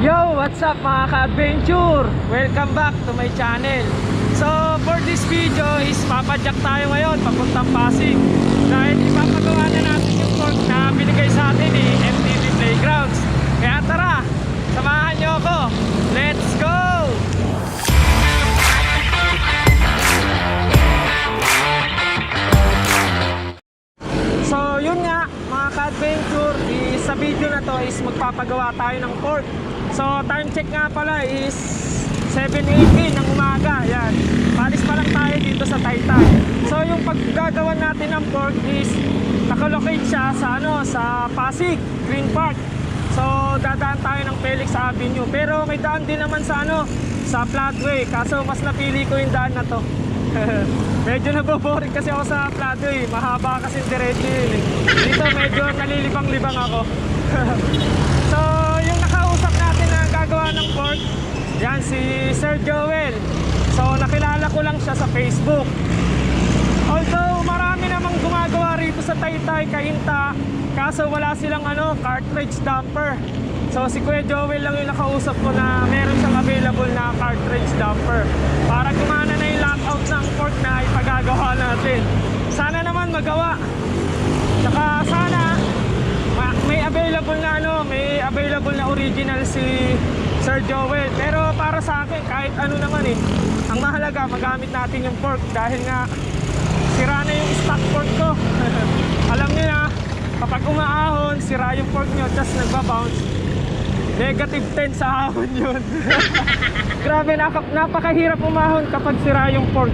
Yo, what's up mga ka-adventure? Welcome back to my channel. So, for this video is papadyak tayo ngayon papuntang Pasig. Dahil ipapagawa na natin yung pork na binigay sa atin ni MTV Playgrounds. Kaya tara, samahan nyo ako. Let's go! So, yun nga mga ka-adventure, sa video na to is magpapagawa tayo ng pork. So time check nga pala is 7:18 ng umaga. Yan. Palis pa lang tayo dito sa Taytay. So yung paggagawa natin ng pork is nakalocate siya sa sa Pasig Green Park. So dadaan tayo ng Felix Avenue. Pero may daan din naman sa sa Floodway. Kaso mas napili ko yung daan na to. Medyo naboboring kasi ako sa Floodway. Mahaba kasi diretso yun. Dito medyo nalilibang-libang ako. So yung nakausap natin na gagawa ng pork, yan si Sir Joel. So nakilala ko lang siya sa Facebook. Although marami namang gumagawa rito sa Taytay, Cainta, kaso wala silang cartridge dumper. So si Kuya Joel lang yung nakausap ko na meron siyang available na cartridge dumper para gumana na yung lockout ng pork na ipagagawa natin. Sana naman magawa. Saka sana may available na original si Sir Joel. Pero para sa akin kahit ano naman ang mahalaga magamit natin yung pork dahil nga sira na yung stock pork ko. Alam niyo na kapag umaahon sira yung pork nyo just nagbabounce, negative 10 sa ahon yun. Grabe, napakahirap umahon kapag sira yung pork.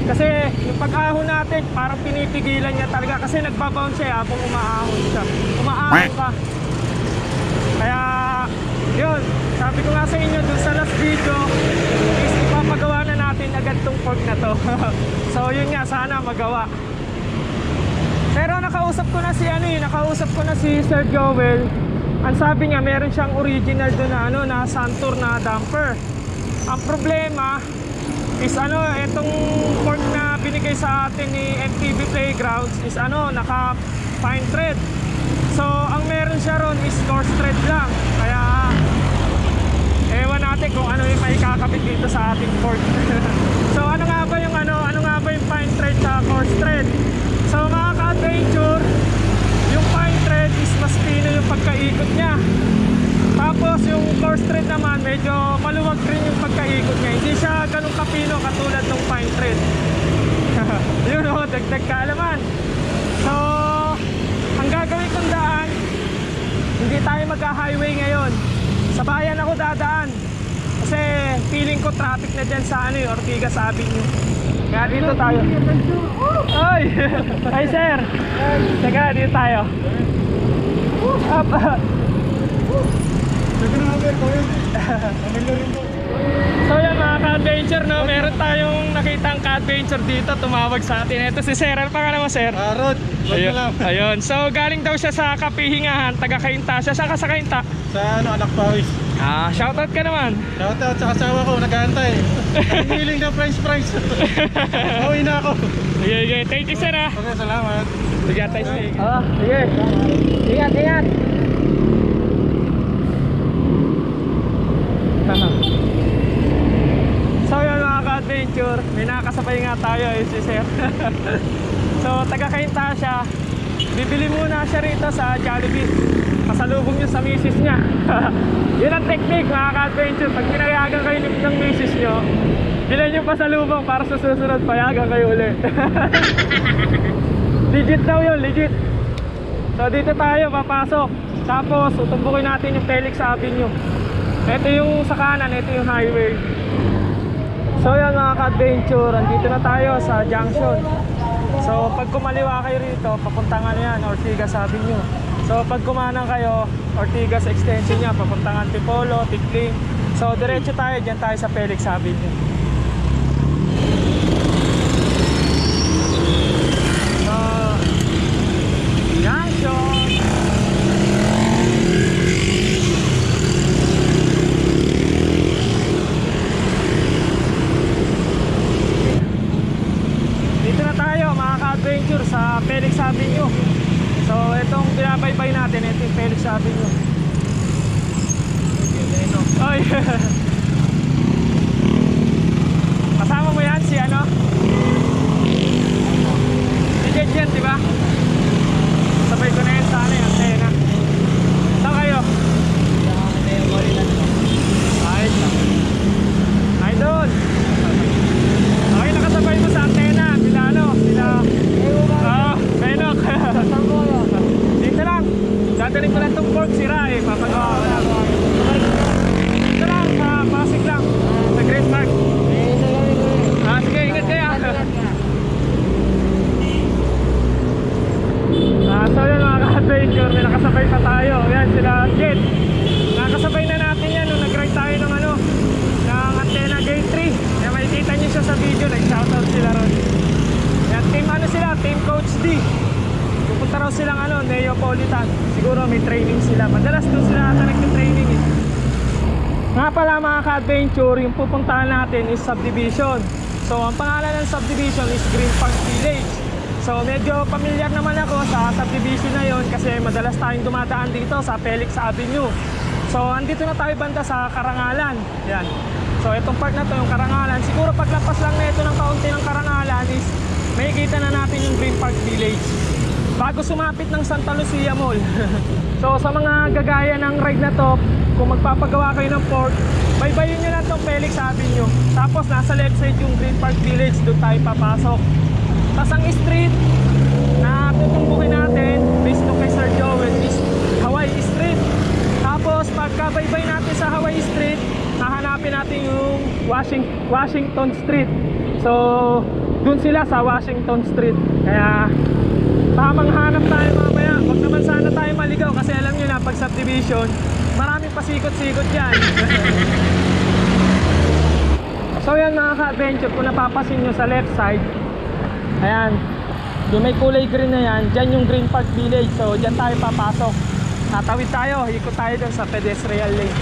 Kasi yung pag-ahon natin parang pinipigilan niya talaga kasi nagbabounce siya habang umaahon siya. Umaahon ka. Kaya yun, sabi ko nga sa inyo dun sa last video is ipapagawa na natin agad tong pork na to. So yun nga, sana magawa. Pero nakausap ko na si Sir Joel. Ang sabi niya meron siyang original doon na na Santur na dumper. Ang problema is etong pork na binigay sa atin ni MTV Playgrounds is naka fine thread. So ang meron siya ron is coarse thread lang. Kaya ewan natin kung ano yung maikakabit dito sa ating pork. So ano nga ba yung fine thread sa coarse thread? So mga ka-adventure, yung fine thread is mas pino yung pagkaikot niya. Tapos yung coarse thread naman medyo maluwag rin yung pagkaikot niya. Hindi siya ganun kapino katulad ng fine thread. Yun dagdag kaalaman. So ang gagawin kong daan, hindi tayo magka-highway ngayon. Sa bayan ako dadaan. Kasi feeling ko traffic na dyan sa Ortigas Avenue. Kaya dito tayo. Oy! Hi sir! Teka, dito tayo. So yan mga ka-adventure, meron tayong nakitang ka-adventure dito, tumawag sa atin. Ito si Sir, ano pangalan mo sir? Rod, ayun. So galing daw siya sa Kapihingahan, taga Cainta. Siya saan ka sa Cainta? Sa Anak Pawis. Shoutout ka naman. Shoutout sa asawa ko, nag-aantay. Hiling ng french fries. Uwi na ako. Sige, thank you sir Okay, salamat. Sige, tayo. Sige. Ingat. So yun mga ka-adventure, may nakasabay nga tayo si sir. So taga Cainta siya. Bibili muna siya rito sa Jollibee. Pasalubong niyo sa misis niya. Yun ang technique mga ka-adventure. Pag pinayagan kayo ng misis niyo, bilhin niyo pasalubong para sa susunod payagan kayo ulit. Legit daw yun, legit. So dito tayo papasok. Tapos tutumbukin natin yung Felix Avenue. Ito yung sa kanan, ito yung highway. So yan mga ka-adventure, andito na tayo sa junction. So pag kumaliwa kayo rito, papuntang Ortigas Avenue. So pag kumanang kayo, Ortigas extension niya, papuntang Antipolo, Tikling. So diretso tayo, dyan tayo sa Felix Avenue. So junction. Adventure sa Felix Avenue. So itong binabaybay natin, ito yung Felix Avenue. silang Neapolitan. Siguro may training sila. Madalas doon sila ata nagte-training eh. Nga pala mga ka-adventure, yung pupuntahan natin is subdivision. So ang pangalan ng subdivision is Green Park Village. So medyo familiar naman ako sa subdivision na yon kasi madalas tayong dumadaan dito sa Felix Avenue. So andito na tayo banda sa Karangalan. Yan. So itong part na to, yung Karangalan, siguro paglapas lang na ito ng kaunti ng Karangalan is makikita na natin yung Green Park Village bago sumapit ng Santa Lucia Mall. So sa mga gagaya ng ride na to, kung magpapagawa kayo ng port, baybayin nyo lang itong Felix Avenue. Tapos nasa left side yung Green Park Village, doon tayo papasok. Tapos ang street na tutumbukin natin based to kay Sir Joel is Hawaii Street. Tapos pagkabaybay natin sa Hawaii Street, hahanapin natin yung Washington Street. So doon sila sa Washington Street. Kaya tamang hanap tayo mamaya. Huwag naman sana tayo maligaw kasi alam nyo na pag subdivision, maraming pasikot-sikot yan. So yan mga ka-adventure, kung napapasin nyo sa left side, ayan, yung may kulay green na yan, dyan yung Green Park Village. So dyan tayo papasok. Tatawid tayo, ikot tayo dun sa pedestrian lane.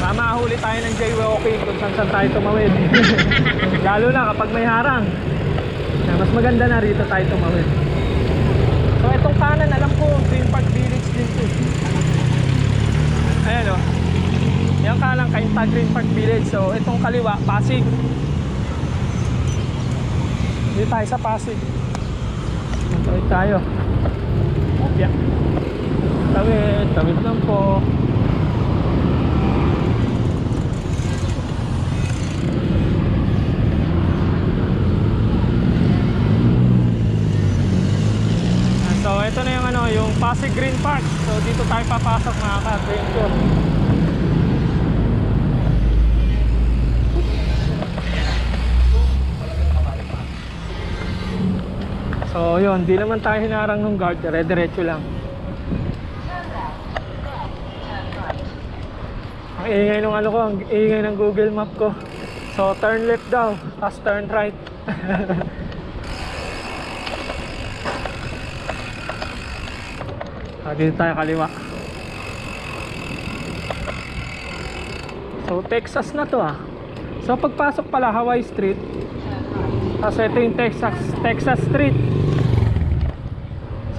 Mamahuli tayo ng jaywalking kung saan tayo tumawid. Lalo na kapag may harang. Mas maganda na rito tayo tumawid. So itong kanan, alam ko Green Park Village din to. Ayan o. Yung kanan, Cainta Green Park Village. So itong kaliwa, Pasig. Dito tayo sa Pasig. Tawid tayo. Yeah. Tawid lang po. So ito na yung yung Pasig Green Park. So dito tayo papasok mga ka-adventure. So yun, di naman tayo hinarang ng guard, dire-diretso lang. Ang ingay ng ang ingay ng Google Map ko. So turn left daw, tapos turn right. Dito tayo kaliwa. So Texas na to ah. So pagpasok pala Hawaii Street. Tapos ito yung Texas Street.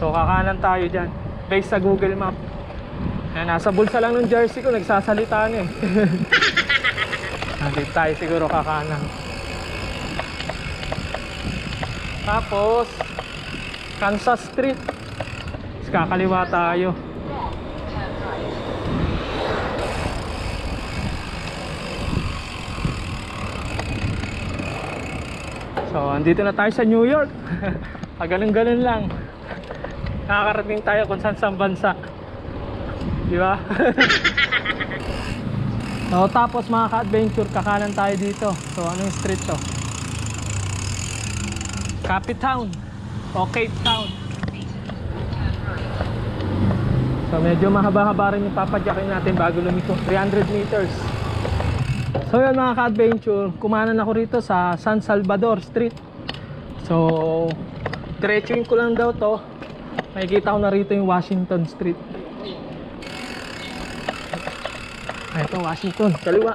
So kakanan tayo dyan based sa Google Map. Ayan, nasa bulsa lang ng jersey ko, nagsasalita na eh. Dito tayo siguro kakanan. Tapos Kansas Street. Kakaliwa tayo. So andito na tayo sa New York. Ganun-ganun lang. Nakakarating tayo kung saan bansa. Di ba? So tapos mga ka-adventure, kakanan tayo dito. So anong street to? Capitown o Cape Town. So medyo mahaba-haba rin yung papadyakin natin bago lumiko, 300 meters. So yun mga ka-adventure, kumanan ako rito sa San Salvador Street. So diretsuin ko lang daw to. Makikita ko na rito yung Washington Street. Ito Washington, kaliwa.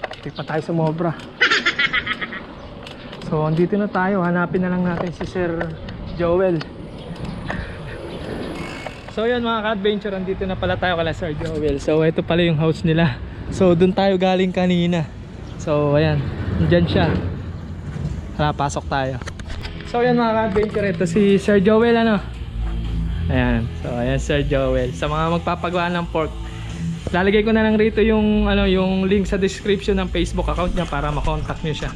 Hindi pa tayo sumobra. So andito na tayo, hanapin na lang natin si Sir Joel. So yun mga ka-adventure, andito na pala tayo kala Sir Joel. So ito pala yung house nila. So doon tayo galing kanina. So ayan, dyan siya. Tara, pasok tayo. So yan mga ka-adventure, ito si Sir Joel Ayan, so ayan Sir Joel. Sa mga magpapagawa ng pork, lalagay ko na lang rito yung yung link sa description ng Facebook account niya para makontak niyo siya.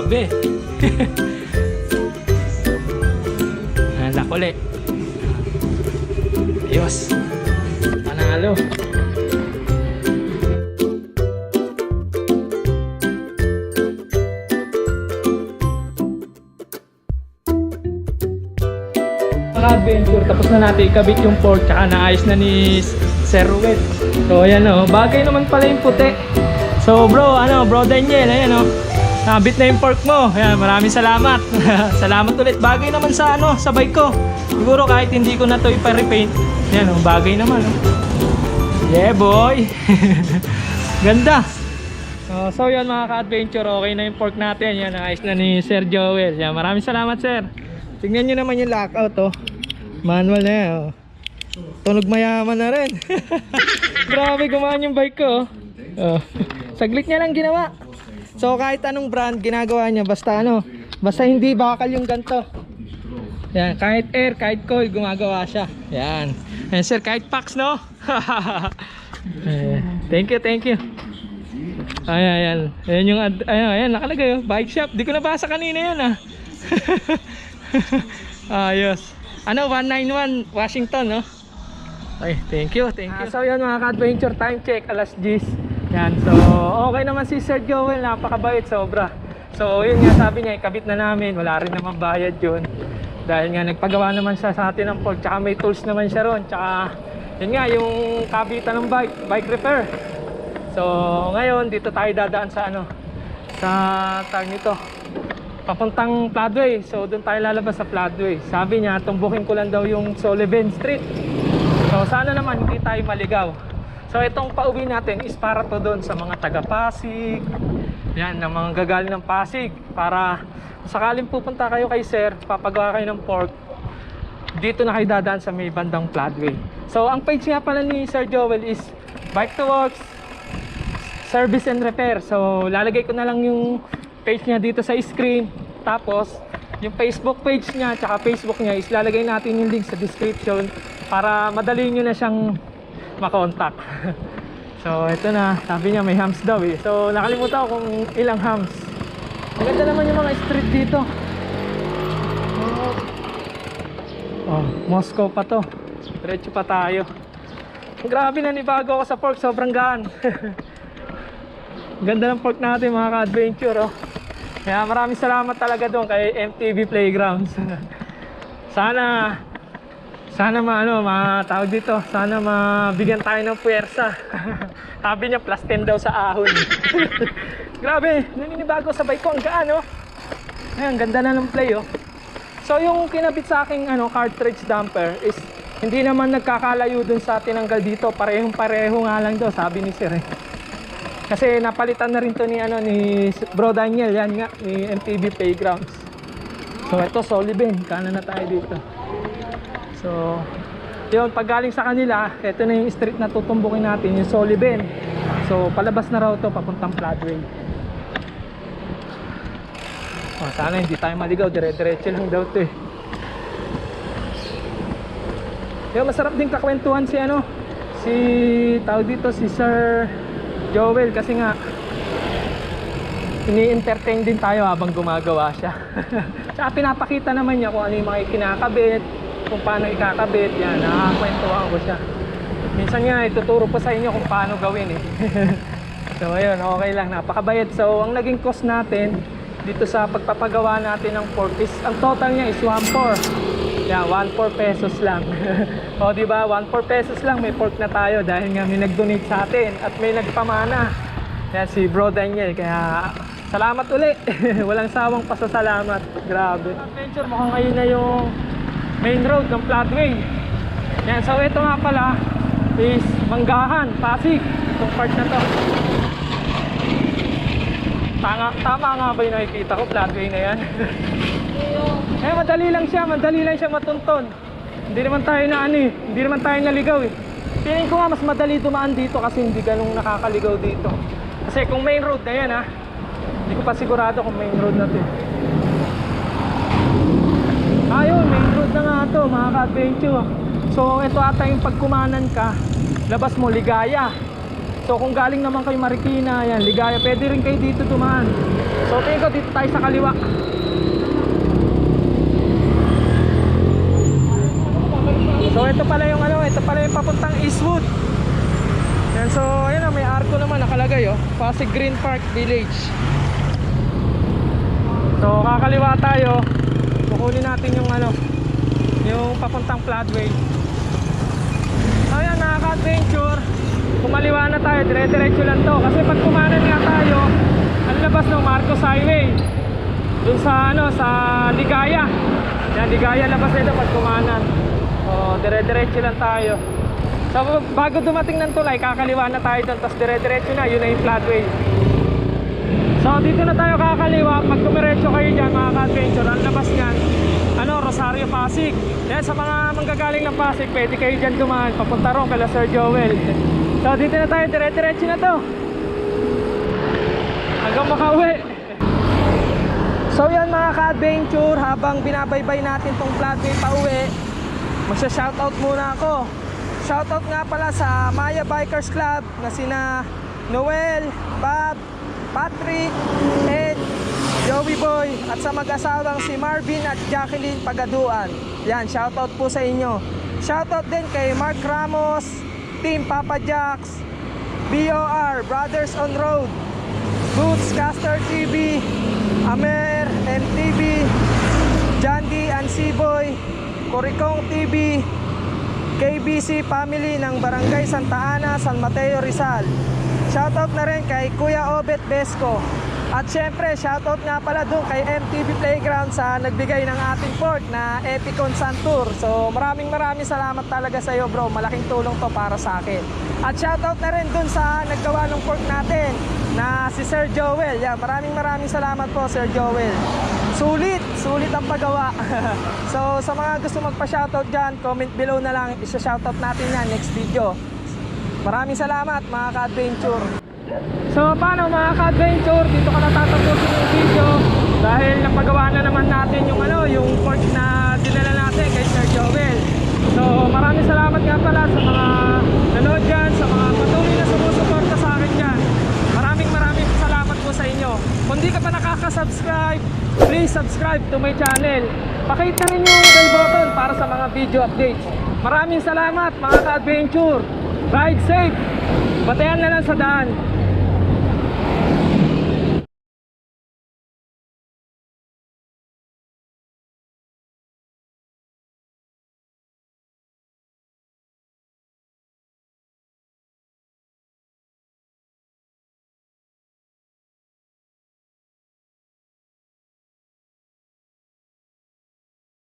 Grabe. Lock ulit. Ayos. Panalo. Adventure, tapos na natin ikabit yung fork, tsaka naayos na ni Sir Ruel. So ayan o, bagay naman pala yung puti. So bro, bro Daniel, ayan o, nabit na yung fork mo. Ayan, maraming salamat. Salamat ulit. Bagay naman sa sa bike ko. Siguro kahit hindi ko na to ipa-repaint, ayan o, bagay naman o. Yeah boy. Ganda. So yun mga ka-adventure, okay na yung fork natin. Yan, naayos na ni Sir Joel. Yan, maraming salamat sir. Tingnan nyo naman yung lockout oh. Manual na yan oh. Tunog mayaman na rin. Grabe, gumaan yung bike ko oh. Saglit niya lang ginawa. So kahit anong brand ginagawa niya, basta basta hindi bakal yung ganto. Yan, kahit air, kahit coil, gumagawa siya. Yan. Yan sir, kahit packs no. Thank you. Ayan. Ayan yung ayan, nakalagay oh. Bike shop. Di ko nabasa kanina yan ah. Ayos. 191 Washington no? Okay, thank you. So yun mga ka-adventure, time check, alas 10. Yan, so okay naman si Sir Joel, napakabait, sobra. So yun nga, sabi niya, ikabit na namin, wala rin naman bayad yun. Dahil nga nagpagawa naman siya sa atin ng fork, tsaka may tools naman siya ron. Tsaka yun nga, yung kabitan ng bike repair. So ngayon, dito tayo dadaan sa sa tag nito, papuntang Floodway. So doon tayo lalabas sa Floodway. Sabi niya, tumbukin ko lang daw yung Sullivan Street. So sana naman hindi tayo maligaw. So itong pauwi natin is para to doon sa mga taga Pasig. Yan, na mga gagaling ng Pasig. Para sakaling pupunta kayo kay Sir, papagawa kayo ng fork, dito na kayo dadaan sa may bandang Floodway. So ang page nga pala ni Sir Joel is Bike to Works Service and Repair. So lalagay ko na lang yung page niya dito sa screen, tapos yung Facebook page niya tsaka Facebook niya is lalagay natin yung link sa description para madali nyo na siyang makontak. So ito na, sabi niya may hams daw eh. So nakalimutan ko kung ilang hams. Maganda naman yung mga street dito. Oh, Moscow pa to. Diretso pa tayo. Grabe, nanibago ako sa fork, sobrang gaan. Ganda ng fork natin mga ka-adventure oh. Kaya maraming salamat talaga doon kay MTV Playgrounds. Sana matawag dito, sana mabigyan tayo ng puwersa. Sabi niya plus 10 daw sa ahon. Grabe, naninibago sa bike ko, ang gaan oh. Ayan, ganda na ng play oh. So yung kinabit sa aking cartridge damper is hindi naman nagkakalayo dun sa tinanggal dito, pareho nga lang daw, sabi ni Sir eh. Kasi napalitan na rin to ni Bro Daniel, yan nga, ni MTV Playgrounds. So ito, Sullivan, kanan na tayo dito. So yun, pag galing sa kanila, ito na yung street na tutumbukin natin, yung Sullivan. So palabas na raw to, papuntang Floodway. Oh, sana hindi tayo maligaw, dire-diretso lang daw to eh. Yung masarap din kakwentuhan si Sir Joel, kasi nga ini-entertain din tayo habang gumagawa siya. Tsaka pinapakita naman niya kung ano yung mga kinakabit, kung paano ikakabit. Yan, nakakwentuhan ko siya. Minsan nga ituturo po sa inyo kung paano gawin eh. So ayun, okay lang, napakabayad. So ang naging cost natin dito sa pagpapagawa natin ng fork is, ang total niya is 1.4. Yeah, 1.4 pesos lang. O diba, 1.4 pesos lang may fork na tayo dahil nga may nag-donate sa atin at may nagpamana. Yan si Bro Daniel, kaya salamat ulit. Walang sawang pasasalamat. Grabe. Adventure, mukhang ngayon na yung main road ng Floodway. Yan, so ito nga pala is Manggahan, Pasig. Itong part na to. Tama nga ba yung nakikita ko? Floodway na yan. Madali lang siya matunton. Hindi naman tayo hindi naman tayo naligaw eh. Feeling ko nga mas madali dumaan dito kasi hindi ganung nakakaligaw dito. Kasi kung main road na yan hindi ko pa sigurado kung main road na to. Ayun, main road na nga to mga ka-adventure. So ito ata yung pagkumanan ka, labas mo Ligaya. So kung galing naman kayo Marikina, yan, Ligaya, pwede rin kayo dito dumaan. So tingin ko dito tayo sa kaliwa. So ito pala yung ano, ito pala yung papuntang Eastwood. Yan, so ayun, may arko naman nakalagay, oh, Pasig Green Park Village. So kakaliwa tayo. Kukunin natin yung ano, yung papuntang floodway. So ayan, nakaka-adventure. Kumaliwa na tayo, dire-diretso lang to. Kasi pag kumanan nga tayo, ang labas ng Marcos Highway. Dun sa ano, sa Ligaya. Yan, Ligaya labas nito pag kumanan. O, dire-diretso lang tayo. So bago dumating ng tulay, kakaliwa na tayo dun. Tapos dire-diretso na, yun na yung floodway. So dito na tayo kakaliwa. Pag dumiretso kayo dyan, mga ka-adventure, ang labas nyan, ano, Rosario, Pasig. Yan, sa mga manggagaling ng Pasig, pwede kayo dyan dumaan. Papunta ron kala Sir Joel. So dito na tayo, dire-diretso na to hanggang makauwi. So yan mga ka-adventure, habang binabaybay natin tong floodway pa uwi, magsa-shoutout muna ako. Shoutout nga pala sa Maya Bikers Club na sina Noel, Bob, Patrick, Ed, Joey Boy, at sa mag-asawang si Marvin at Jacqueline Pagaduan. Yan, shoutout po sa inyo. Shoutout din kay Mark Ramos, Team Papa Jacks, BOR, Brothers on Road, Boots Caster TV, Amer MTV, Jandy and Seaboy, Coricong TV, KBC Family ng Barangay Santa Ana, San Mateo, Rizal. Shoutout na rin kay Kuya Obet Besco. At syempre, shoutout nga pala dun kay MTV Playground sa nagbigay ng ating port na Epicon Sun Tour. So maraming salamat talaga sa iyo, bro. Malaking tulong to para sa akin. At shoutout na rin dun sa naggawa ng port natin na si Sir Joel. Yan, maraming salamat po, Sir Joel. Sulit ang paggawa. So sa mga gusto magpa-shoutout dyan, comment below na lang. Isa-shoutout natin yan next video. Maraming salamat mga ka-adventure. So paano mga ka-adventure, dito ka natatapusin yung video dahil napagawa na naman natin yung ano, yung port na dinala natin kay Sir Joel. So maraming salamat nga pala sa mga nanood dyan, sa mga patuloy na sumusuporta sa akin dyan. Maraming salamat po sa inyo. Kung di ka pa nakaka-subscribe, please subscribe to my channel. Pakita rin yung bell button para sa mga video updates. Maraming salamat mga ka-adventure. Ride safe. Batayan na lang sa daan.